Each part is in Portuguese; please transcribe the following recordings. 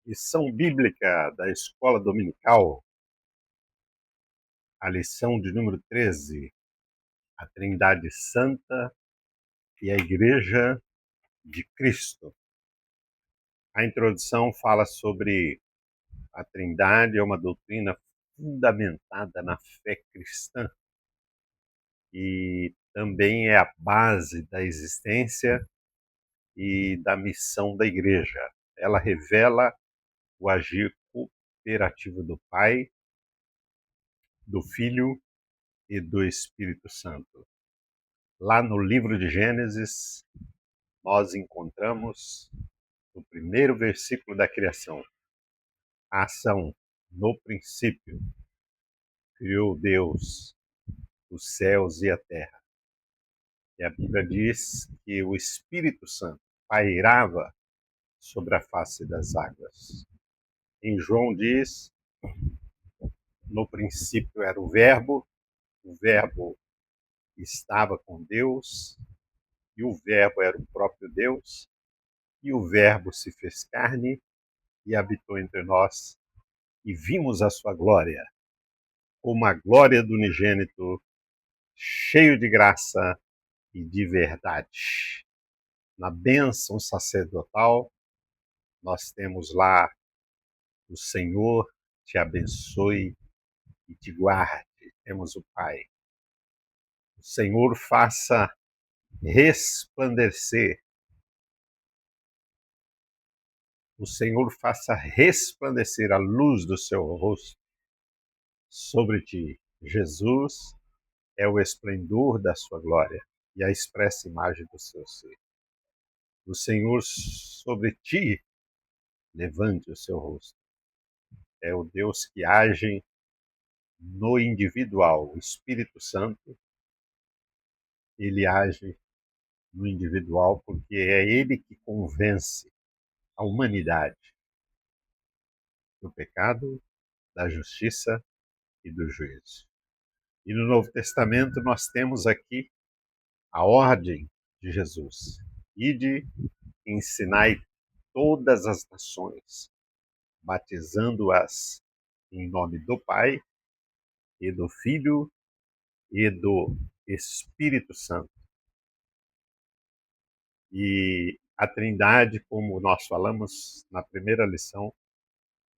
Lição bíblica da Escola Dominical, a lição de número 13, a Trindade Santa e a Igreja de Cristo. A introdução fala sobre a Trindade, é uma doutrina fundamentada na fé cristã e também é a base da existência e da missão da Igreja. Ela revela o agir cooperativo do Pai, do Filho e do Espírito Santo. Lá no livro de Gênesis, nós encontramos no primeiro versículo da criação a ação: no princípio criou Deus os céus e a terra. E a Bíblia diz que o Espírito Santo pairava sobre a face das águas. Em João diz: no princípio era o Verbo estava com Deus, e o Verbo era o próprio Deus, e o Verbo se fez carne e habitou entre nós, e vimos a sua glória, como a glória do unigênito, cheio de graça e de verdade. Na bênção sacerdotal, nós temos lá: o Senhor te abençoe e te guarde. Temos o Pai. O Senhor faça resplandecer. O Senhor faça resplandecer a luz do seu rosto sobre ti. Jesus é o esplendor da sua glória e a expressa imagem do seu ser. O Senhor sobre ti levante o seu rosto. É o Deus que age no individual. O Espírito Santo, ele age no individual porque é ele que convence a humanidade do pecado, da justiça e do juízo. E no Novo Testamento nós temos aqui a ordem de Jesus: ide, ensinai todas as nações, batizando-as em nome do Pai e do Filho e do Espírito Santo. E a Trindade, como nós falamos na primeira lição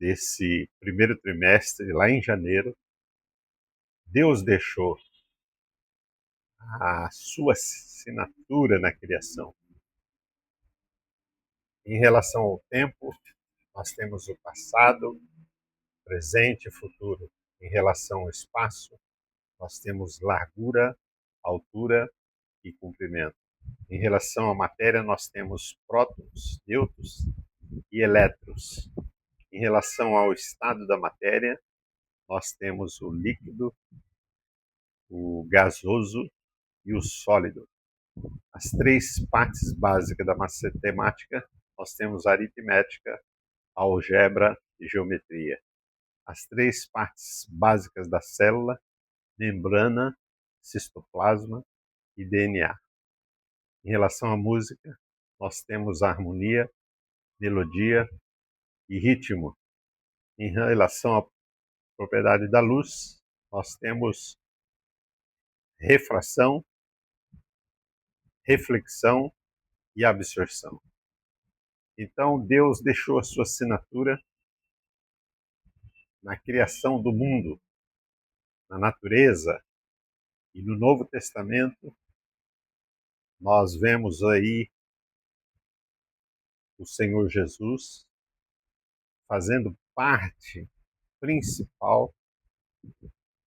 desse primeiro trimestre, lá em janeiro, Deus deixou a sua assinatura na criação. Em relação ao tempo, nós temos o passado, presente e futuro. Em relação ao espaço, nós temos largura, altura e comprimento. Em relação à matéria, nós temos prótons, nêutrons e elétrons. Em relação ao estado da matéria, nós temos o líquido, o gasoso e o sólido. As três partes básicas da matemática, nós temos aritmética, álgebra e geometria. As três partes básicas da célula, membrana, citoplasma e DNA. Em relação à música, nós temos harmonia, melodia e ritmo. Em relação à propriedade da luz, nós temos refração, reflexão e absorção. Então, Deus deixou a sua assinatura na criação do mundo, na natureza, e no Novo Testamento nós vemos aí o Senhor Jesus fazendo parte principal,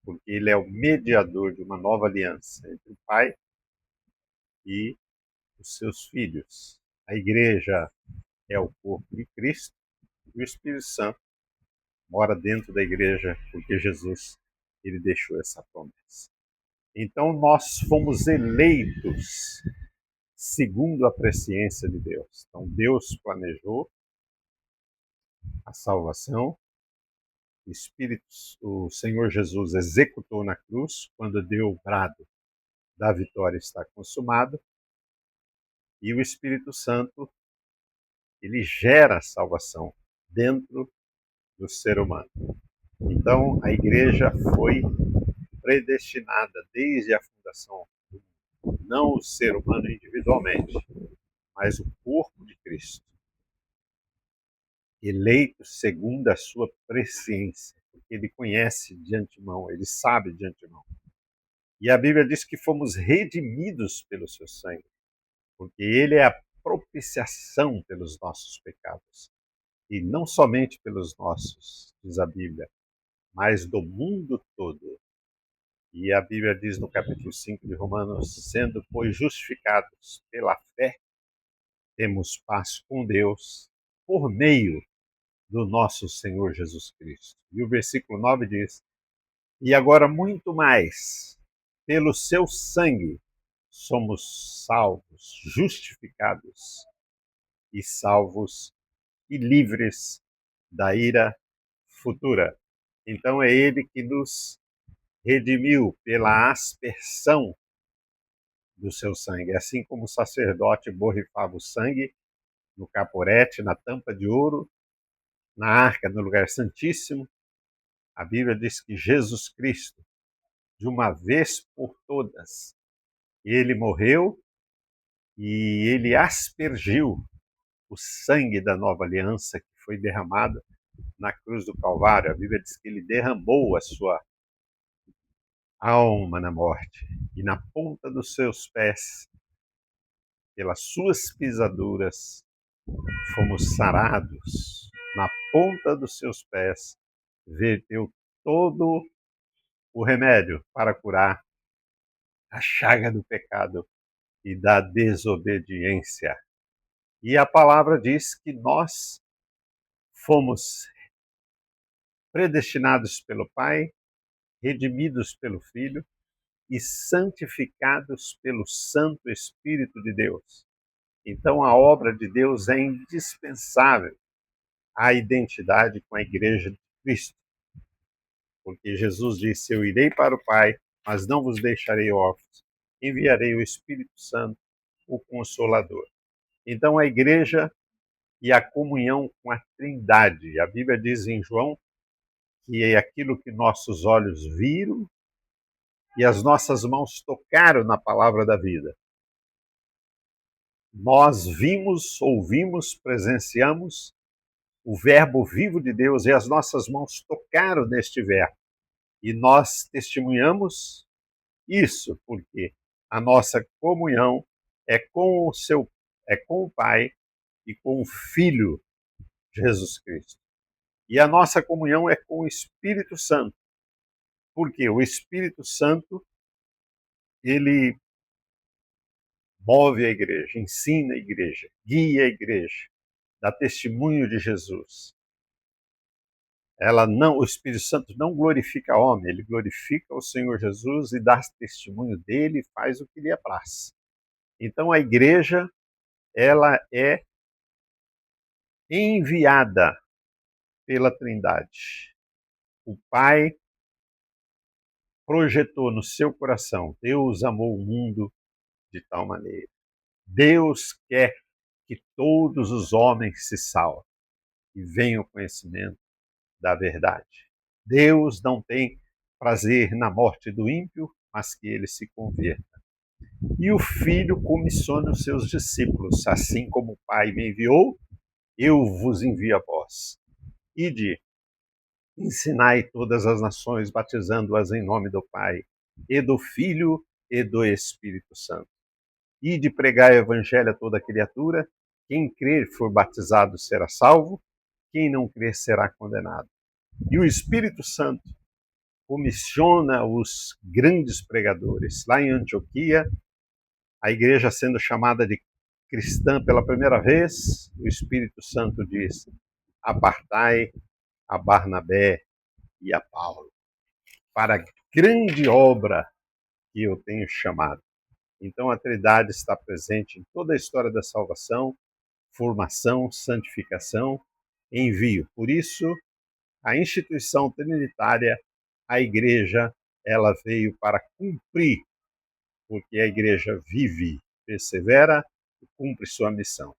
porque ele é o mediador de uma nova aliança entre o Pai e os seus filhos. A igreja é o corpo de Cristo e o Espírito Santo mora dentro da igreja porque Jesus ele deixou essa promessa. Então nós fomos eleitos segundo a presciência de Deus. Então Deus planejou a salvação, o Senhor Jesus executou na cruz quando deu o brado da vitória está consumado, e o Espírito Santo ele gera a salvação dentro do ser humano. Então, a igreja foi predestinada desde a fundação, não o ser humano individualmente, mas o corpo de Cristo, eleito segundo a sua presciência, porque ele conhece de antemão, ele sabe de antemão. E a Bíblia diz que fomos redimidos pelo seu sangue, porque ele é a propiciação pelos nossos pecados. E não somente pelos nossos, diz a Bíblia, mas do mundo todo. E a Bíblia diz no capítulo 5 de Romanos, sendo, pois, justificados pela fé, temos paz com Deus por meio do nosso Senhor Jesus Cristo. E o versículo 9 diz, e agora muito mais, pelo seu sangue, somos salvos, justificados e salvos e livres da ira futura. Então é ele que nos redimiu pela aspersão do seu sangue. Assim como o sacerdote borrifava o sangue no caporete, na tampa de ouro, na arca, no lugar santíssimo, a Bíblia diz que Jesus Cristo, de uma vez por todas, ele morreu e ele aspergiu o sangue da nova aliança que foi derramado na cruz do Calvário. A Bíblia diz que ele derramou a sua alma na morte, e na ponta dos seus pés, pelas suas pisaduras, fomos sarados. Na ponta dos seus pés, verteu todo o remédio para curar a chaga do pecado e da desobediência. E a palavra diz que nós fomos predestinados pelo Pai, redimidos pelo Filho e santificados pelo Santo Espírito de Deus. Então a obra de Deus é indispensável à identidade com a Igreja de Cristo. Porque Jesus disse, eu irei para o Pai, mas não vos deixarei órfãos, enviarei o Espírito Santo, o Consolador. Então a Igreja e a comunhão com a Trindade. A Bíblia diz em João que é aquilo que nossos olhos viram e as nossas mãos tocaram na palavra da vida. Nós vimos, ouvimos, presenciamos o verbo vivo de Deus e as nossas mãos tocaram neste verbo. E nós testemunhamos isso, porque a nossa comunhão é com o Pai e com o Filho Jesus Cristo. E a nossa comunhão é com o Espírito Santo. Porque o Espírito Santo, ele move a igreja, ensina a igreja, guia a igreja, dá testemunho de Jesus. O Espírito Santo não glorifica o homem, ele glorifica o Senhor Jesus e dá testemunho dele e faz o que lhe apraz. Então a igreja, ela é enviada pela Trindade. O Pai projetou no seu coração, Deus amou o mundo de tal maneira. Deus quer que todos os homens se salvem e venham ao conhecimento da verdade. Deus não tem prazer na morte do ímpio, mas que ele se converta. E o Filho comissiona os seus discípulos, assim como o Pai me enviou, eu vos envio a vós. Ide, ensinai todas as nações, batizando-as em nome do Pai, e do Filho e do Espírito Santo. Ide pregai o evangelho a toda criatura, quem crer e for batizado será salvo, quem não crer será condenado. E o Espírito Santo comissiona os grandes pregadores. Lá em Antioquia, a igreja sendo chamada de cristã pela primeira vez, o Espírito Santo diz, apartai a Barnabé e a Paulo para a grande obra que eu tenho chamado. Então a Trindade está presente em toda a história da salvação, formação, santificação, envio. Por isso, a instituição trinitária, a igreja, ela veio para cumprir, porque a igreja vive, persevera e cumpre sua missão.